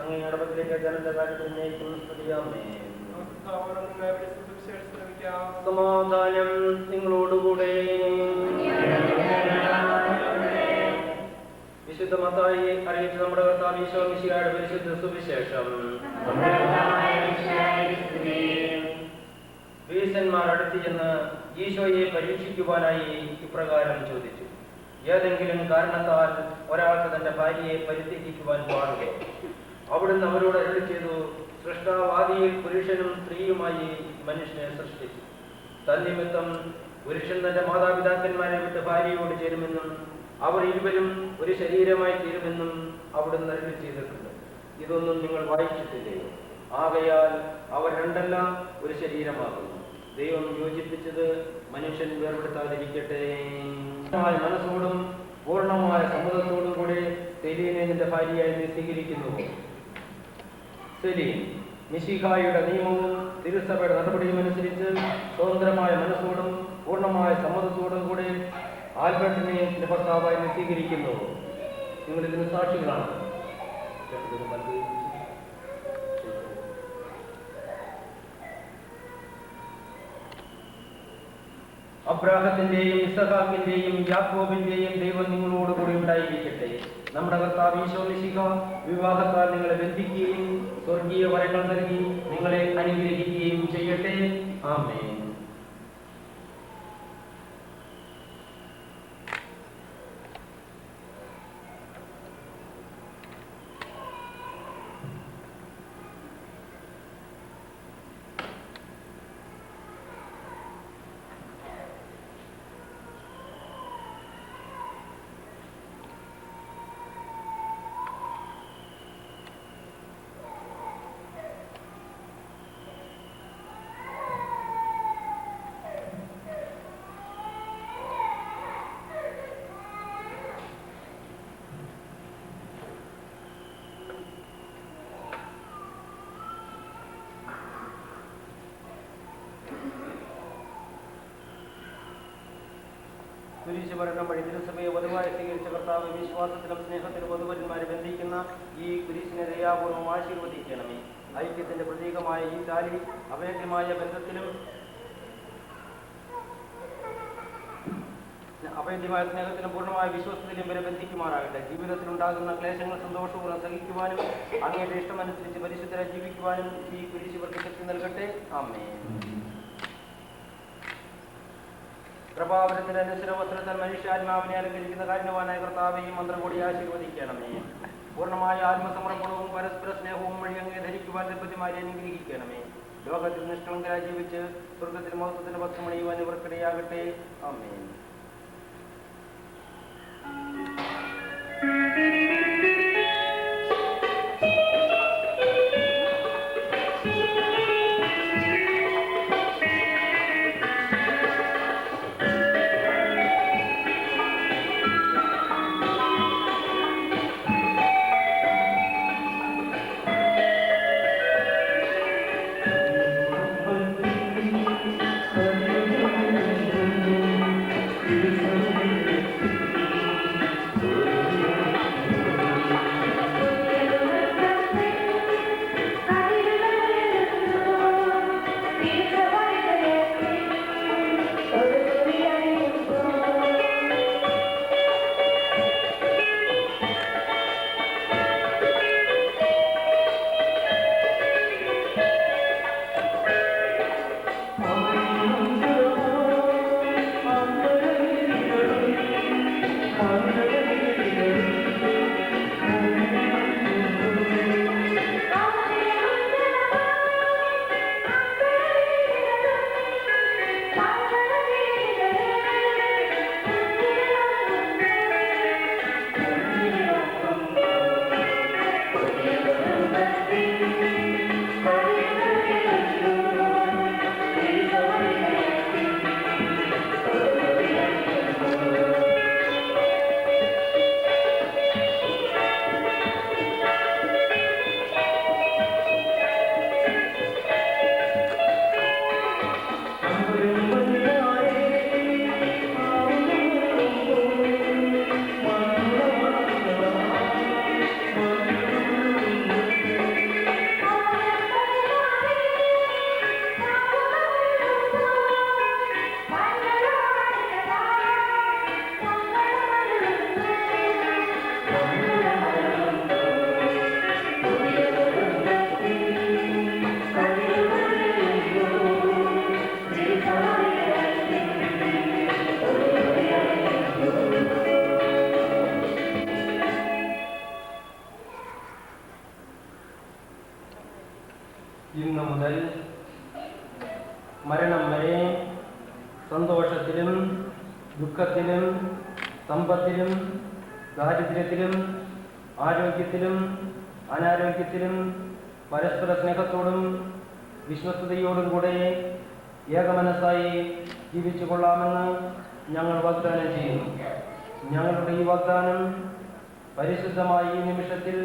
അങ്ങയുടെ പക്കലേക്ക് ജനന്റെ കാര്യത്തിൽ ഉന്നയിക്കുന്ന സ്തുതിയാമേ. സമാധാനം നിങ്ങളോടുകൂടെ. വിശുദ്ധ മത്തായി അറിയിച്ച നമ്മുടെ കർത്താവ് ഈശോ മിശിഹായുടെ പരിശുദ്ധ സുവിശേഷം. വീരന്മാർ അടുത്ത് ചെന്ന് ഈശോയെ പരീക്ഷിക്കുവാനായി ഇപ്രകാരം ചോദിച്ചു: ഏതെങ്കിലും കാരണത്താൽ ഒരാൾക്ക് തന്റെ ഭാര്യയെ പരിത്യജിക്കുവാൻ പാടുക? അവിടുന്ന് അവരോട് അരുളി ചെയ്തു: സൃഷ്ടാവാദിയിൽ പുരുഷനും സ്ത്രീയുമായി മനുഷ്യനെ സൃഷ്ടിച്ചു. തന്നിമിത്തം പുരുഷൻ തന്റെ മാതാപിതാക്കന്മാരെ വിട്ട് ഭാര്യയോട് ചേരുമെന്നും അവർ ഇരുവരും ഒരു ശരീരമായി തീരുമെന്നും അവിടുന്ന് അരുളി ചെയ്തിട്ടുണ്ട്. ഇതൊന്നും നിങ്ങൾ വായിച്ചിട്ടില്ലയോ? ആകയാൽ അവർ രണ്ടെല്ലാം ഒരു ശരീരമാകുന്നു. ദൈവം യോജിപ്പിച്ചത് മനുഷ്യൻ വേർപെടുത്താതിരിക്കട്ടെ. മനസ്സോടും പൂർണ്ണമായ സമ്മതത്തോടും കൂടി സെലീനെ നിന്റെ ഭാര്യയായി നീ സ്വീകരിക്കുന്നുവോ? സെലീൻ മിശിഹായുടെ നിയമവും തിരുസഭയുടെ നടപടിയും അനുസരിച്ച് സ്വതന്ത്രമായ മനസ്സോടും പൂർണ്ണമായ സമ്മതത്തോടും കൂടി ആൽബർട്ടിനെ നിന്റെ ഭർത്താവായി നീ സ്വീകരിക്കുന്നുവോ? നിങ്ങൾ ഇതിന് സാക്ഷികളാണ്. അബ്രാഹത്തിന്റെയും ഇസഹാക്കിന്റെയും യാക്കോബിന്റെയും ദൈവം നിങ്ങളോട് കൂടി ഉണ്ടായിരിക്കട്ടെ. നമ്മുടെ കർത്താവ് ഈശോ മിശിഹ വിവാഹത്താൽ നിങ്ങളെ ബന്ധിക്കുകയും സ്വർഗീയ വരങ്ങൾ നൽകി നിങ്ങളെ അനുഗ്രഹിക്കുകയും ചെയ്യട്ടെ. ആമേൻ. കുരിശുമരണം വഴി തിരുസഭയെ വധുവായി സ്വീകരിച്ച കർത്താവ് വിശ്വാസത്തിലും സ്നേഹത്തിലും വധുവരന്മാരെ ബന്ധിക്കുന്ന ഈ കുരിശിനെ ദയാപൂർവം ആശീർവദിക്കണമേ. ഐക്യത്തിന്റെ പ്രതീകമായ ഈ താലി അഭേദ്യമായ ബന്ധത്തിലും അഭേദ്യമായ സ്നേഹത്തിലും പൂർണ്ണമായ വിശ്വാസത്തിലും വരെ ബന്ധിക്കുമാറാകട്ടെ. ജീവിതത്തിലുണ്ടാകുന്ന ക്ലേശങ്ങൾ സന്തോഷപൂർവ്വം സഹിക്കുവാനും അങ്ങയുടെ ഇഷ്ടമനുസരിച്ച് പരിശുദ്ധരായി ജീവിക്കുവാനും ഈ കുരിശ് ഇവർക്ക് ശക്തി നൽകട്ടെ. ആമേൻ. പ്രഭാവനത്തിന്റെ അനുസര വസ്ത്രത്താൽ മനുഷ്യാത്മാവിനെ അലങ്കരിക്കുന്ന കാരണവാനായ കർത്താവെ ഈ മന്ത്രം കൂടി ആശീർവദിക്കണമേ. പൂർണ്ണമായ ആത്മസമർപ്പണവും പരസ്പര സ്നേഹവും വഴി അങ്ങേ ധരിക്കുവാൻ ദമ്പതിമാരെ അനുഗ്രഹിക്കണമേ. ലോകത്തിൽ നിഷ്കളങ്കരായി ജീവിച്ച് സ്വർഗത്തിൽ മഹത്വത്തിന്റെ ഭക്ഷണമണിയുവാൻ ഇവർക്കിടയാകട്ടെ. ആമേൻ. So ദുഃഖത്തിലും സമ്പത്തിലും ദാരിദ്ര്യത്തിലും ആരോഗ്യത്തിലും അനാരോഗ്യത്തിലും പരസ്പര സ്നേഹത്തോടും വിശ്വസ്തയോടും കൂടെ ഏകമനസ്സായി ജീവിച്ചു കൊള്ളാമെന്ന് ഞങ്ങൾ വാഗ്ദാനം ചെയ്യുന്നു. ഞങ്ങളുടെ ഈ വാഗ്ദാനം പരിശുദ്ധമായ ഈ നിമിഷത്തിൽ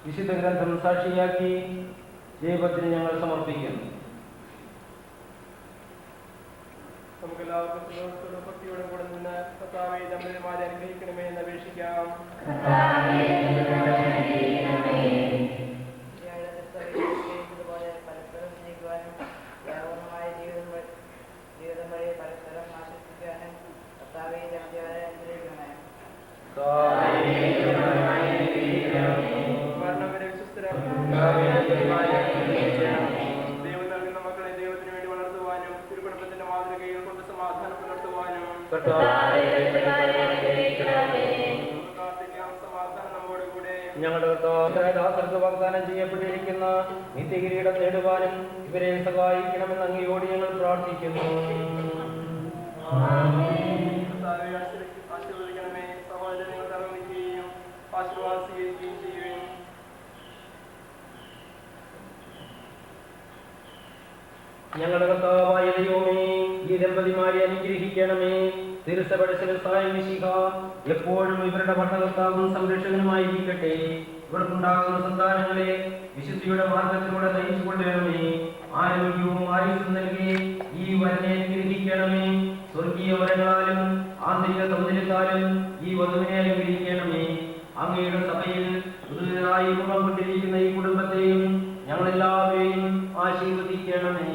വിശുദ്ധ ഗ്രന്ഥം സാക്ഷിയാക്കി ദൈവത്തിന് ഞങ്ങൾ സമർപ്പിക്കുന്നു. നമുക്കെല്ലാവർക്കും ഭക്തിയോടും കൂടെ നിന്ന് കർത്താവേ ദമ്പതിമാരെ അനുഗ്രഹിക്കണമേ എന്ന് അപേക്ഷിക്കാം. പരസ്പരം സ്നേഹിക്കുവാനും യാതൊന്നുമായ ജീവിതം വഴി പരസ്പരം ആശ്വസിക്കാനും കർത്താവേ ദമ്പതിമാരെ അനുഗ്രഹിക്കണമേ. മരണം വരെ വിശ്വസ്തരാകും ദൈവം നൽകുന്ന മക്കളെ ദൈവത്തിന് വേണ്ടി വളർത്തുവാനും തിരുക്കുടുംബത്തിന്റെ മാതൃകയിൽ കൊണ്ട് സമാധാനം പുലർത്തുവാനും പ്രാർത്ഥിക്കാം. സമാധാനം നമ്മോടുകൂടെ. ഞങ്ങളുടെ ദാസർക്ക് വാഗ്ദാനം ചെയ്യപ്പെട്ടിരിക്കുന്ന നിത്യകിരീടം നേടുവാനും ഇവരെ സഹായിക്കണമെന്ന് അങ്ങയോട് ഞങ്ങൾ പ്രാർത്ഥിക്കുന്നു. ആശീർവദിക്കണമേ. സഹോദരങ്ങൾ തറവിക്കുകയും ആശീർവാദം സ്വീകരിക്കുകയും ചെയ്യുകയും ഞങ്ങളുടെ കർത്താവായ ദൈവമേ, ഈ ദമ്പതിമാരെ അനുഗ്രഹിക്കണമേ. എപ്പോഴും ഇവരുടെ ഭരണകർത്താവും സംരക്ഷകനുമായിരിക്കട്ടെ. ഇവർക്കുണ്ടാകുന്ന സന്താനങ്ങളെ വിശുദ്ധിയുടെ മാർഗത്തിലൂടെ നയിച്ചു കൊണ്ടുവരണമേ. ആരോഗ്യവും ആയുസ്സും നൽകി ഈ വരനെ അനുഗ്രഹിക്കണമേ. സ്വർഗീയ വരങ്ങളാലും ആന്തരിക സൗന്ദര്യത്താലും ഈ വധുവിനെ അനുഗ്രഹിക്കണമേ. അങ്ങയുടെ സഭയിൽ പുതുതായി മുഖം കൊണ്ടിരിക്കുന്ന ഈ കുടുംബത്തെയും ഞങ്ങളെല്ലാവരെയും ആശീർവദിക്കണമേ.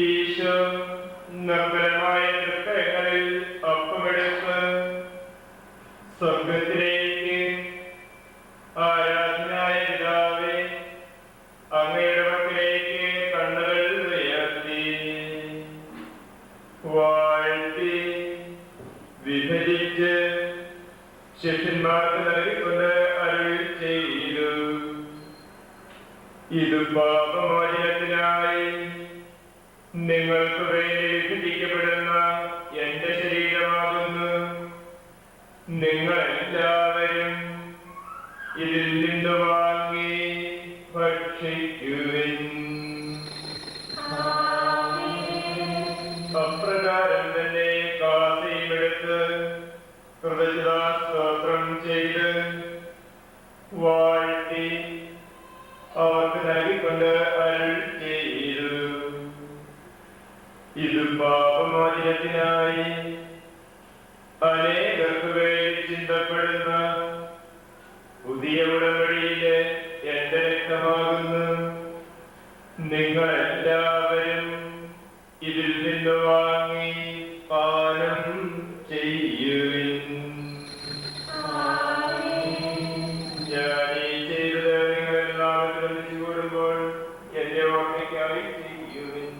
ഈശോ നിർമ്മലമായ തൃക്കരങ്ങളിൽ ഒപ്പമെടുത്ത് സ്വർഗത്തിലേക്ക് ആരാധനായ പിതാവേ അങ്ങയുടെ പക്കലേക്ക് കണ്ണുകൾ ഉയർത്തി വാഴ്ത്തി വിഭജിച്ച് ശിഷ്യന്മാർക്ക് നൽകിക്കൊണ്ട് അരുൾ ചെയ്തു. ഇത് പാപമോചനത്തിനായി നിങ്ങൾക്ക് വേണ്ടി വിഭജിക്കപ്പെടുന്ന എന്റെ ശരീരമാകുന്നു. നിങ്ങൾ എല്ലാവരും ഇതിൽ നിന്ന് വാങ്ങി ഭക്ഷിക്കുവിൻ. അപ്രകാരം തന്നെ കാസയുമെടുത്ത് കൃതജ്ഞതാസ്തോത്രം ചെയ്ത് വാഴ്ത്തി അവർക്ക് നൽകിക്കൊണ്ട് അരുൾ ചെയ്തു. ഇത് പാപമോചനത്തിനായി അനേകർക്ക് വേണ്ടി ചിന്തപ്പെടുന്ന പുതിയ ഉടമ്പടിയിലെ എന്റെ രക്തമാകുന്നു. നിങ്ങൾ എല്ലാവരും ഇതിൽ നിന്ന് വാങ്ങി പാനം ചെയ്യുവിൻ. ഞാൻ ഈ ചെയ്തത് നിങ്ങൾ എല്ലാവരും ഒന്നിച്ചു കൂടുമ്പോൾ എന്റെ ഓർമ്മയ്ക്കായി ചെയ്യുവിൻ.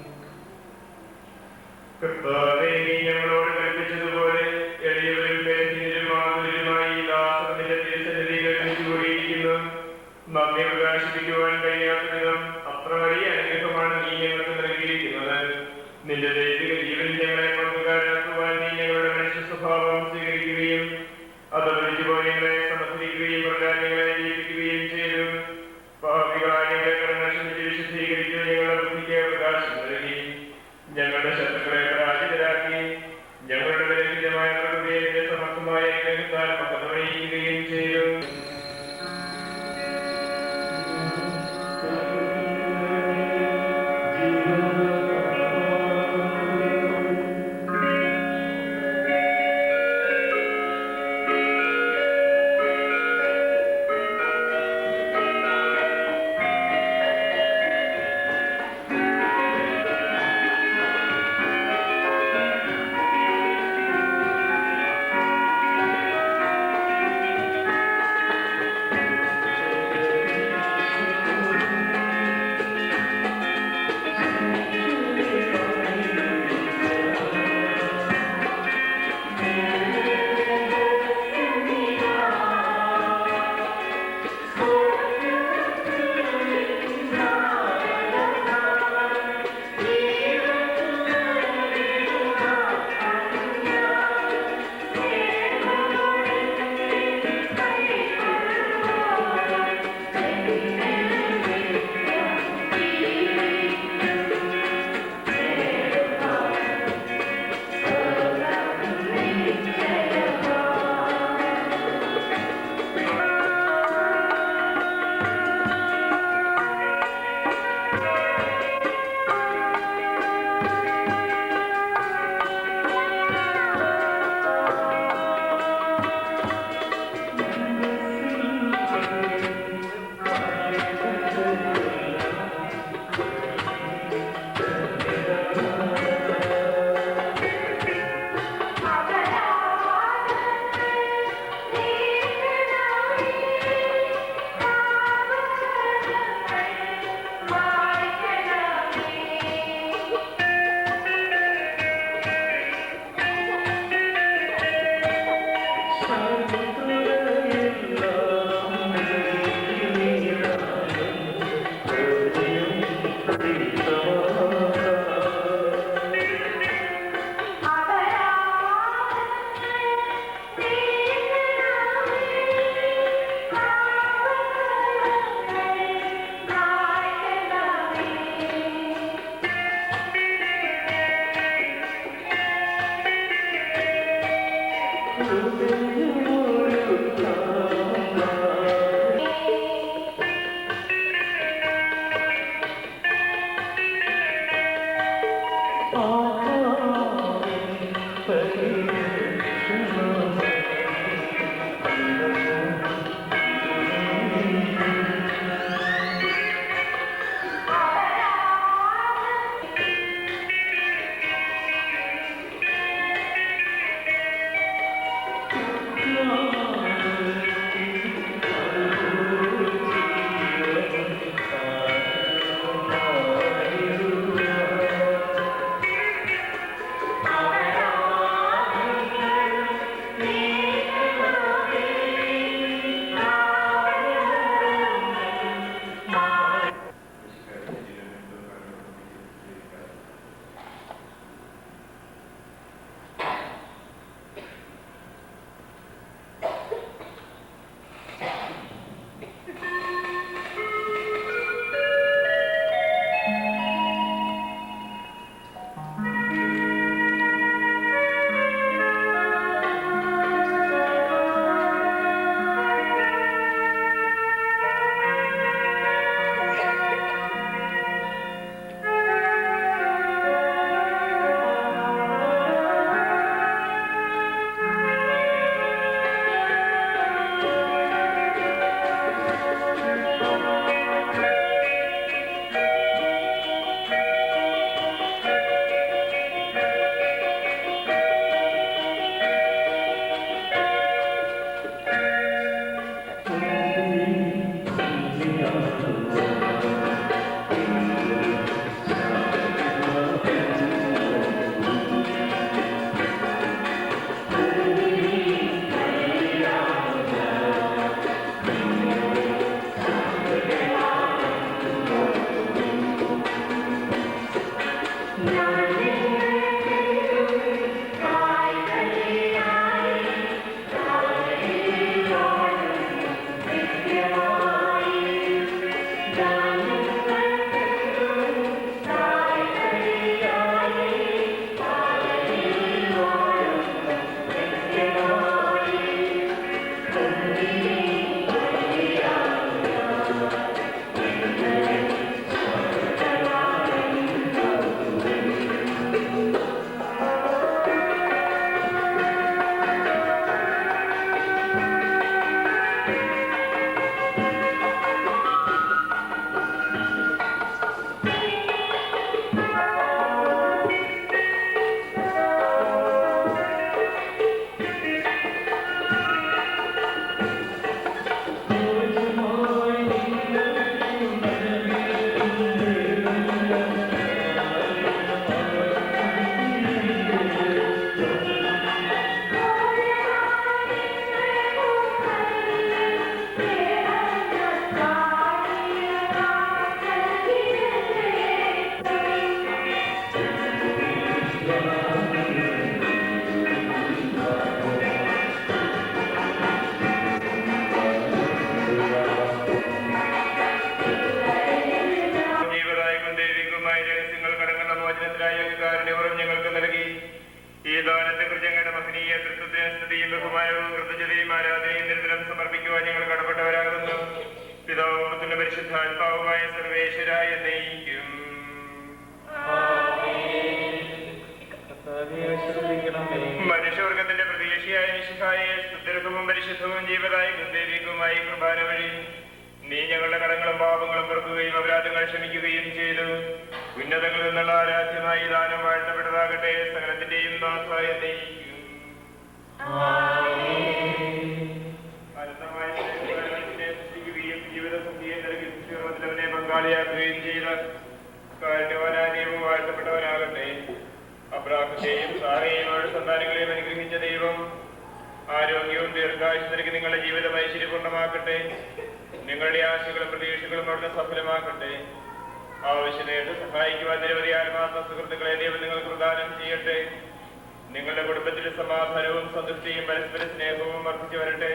കർത്താവേ, നീ ഞങ്ങളോട് കൽപ്പിച്ചതുപോലെ എളിയവരും പേരിലും മാധുര്യമായി ദാസന്റെ തിരുസന്നിധിയിൽ ഒരുമിച്ച് കൂടിയിരിക്കുന്നു. നമ്മെ പ്രകാശിപ്പിക്കുവാൻ കഴിയാത്ത വിധം അത്ര വലിയ അനുഗ്രഹമാണ് നീ ഞങ്ങൾക്ക് നൽകിയിരിക്കുന്നത്. നിന്റെ ദൈവിക ജീവൻ ഞങ്ങളെ പങ്കുകാരാക്കുവാൻ നീ ഞങ്ങളുടെ മനുഷ്യ സ്വഭാവം സ്വീകരിക്കുകയും അത് വിളിച്ചുപോയി ഞങ്ങളെ സമർപ്പിക്കുകയും പ്രകാരങ്ങളെ ജീവിപ്പിക്കുകയും ചെയ്തു. ഭാവികളായ ഞങ്ങളെ കർമ്മശുദ്ധി വിശുദ്ധീകരിച്ച് ഞങ്ങളുടെ ബുദ്ധിക്ക് പ്രകാശം നൽകി. ഞങ്ങളുടെ ശത്രുക്കളെ പരാജിതരാക്കി ഞങ്ങളുടെ ബലഹീനമായ പ്രകൃതിയെ സമർത്ഥമായ അനുഗ്രഹത്താൽ പകർന്നണിയിക്കുകയും ചെയ്തു. പിതാവുമത്തിന് പരിശുദ്ധാത്മാവുമായ സർവേശ്വരായ നയിക്കും. മനുഷ്യവർഗത്തിന്റെ പ്രതീക്ഷയായ മിശിഹായെ സ്തുത്യർഹവും പരിശുദ്ധവും ജീവദായകവും ദൈവികവുമായി കുർബാന വഴി നീ ഞങ്ങളുടെ കടങ്ങളും പാപങ്ങളും പൊറുക്കുകയും അപരാധങ്ങൾ ക്ഷമിക്കുകയും ചെയ്തു. ഉന്നതങ്ങളിൽ നിന്നുള്ള ആരാധ്യമായി ദാനം വാഴ്ത്തപ്പെട്ടതാകട്ടെ. സകലത്തിന്റെയും നാഥായ നയിക്കും. ജീവിതസംഖ്യയെ പങ്കാളിയാക്കുകയും ചെയ്ത കാരണവാനായ ദൈവം വാഴ്ത്തപ്പെട്ടവനാകട്ടെ. അബ്രാഹത്തെയും സാറയെയും അവരുടെ സന്താനങ്ങളെയും അനുഗ്രഹിച്ച ദൈവം ആരോഗ്യവും ദീർഘായുസ് നൽകി നിങ്ങളുടെ ജീവിതം ഐശ്വര്യപൂർണ്ണമാക്കട്ടെ. നിങ്ങളുടെ ആശകളും പ്രതീക്ഷകളും അവിടുന്ന് സഫലമാക്കട്ടെ. ആവശ്യമായിട്ട് സഹായിക്കുവാൻ നിരവധി ആത്മാർത്ഥ സുഹൃത്തുക്കളെ ദൈവം നിങ്ങൾക്ക് പ്രദാനം ചെയ്യട്ടെ. നിങ്ങളുടെ കുടുംബത്തിൽ സമാധാനവും സന്തുഷ്ടിയും പരസ്പര സ്നേഹവും വർദ്ധിച്ചു വരട്ടെ.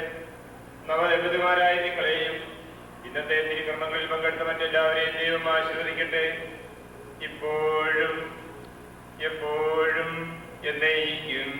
നവദമ്പതിമാരായ നിങ്ങളെയും ഇന്നത്തെ തിരുക്കർമ്മങ്ങളിൽ പങ്കെടുത്ത മറ്റെല്ലാവരെയും ദൈവം ആശീർവദിക്കട്ടെ. ഇപ്പോഴും എപ്പോഴും എന്നേക്കും.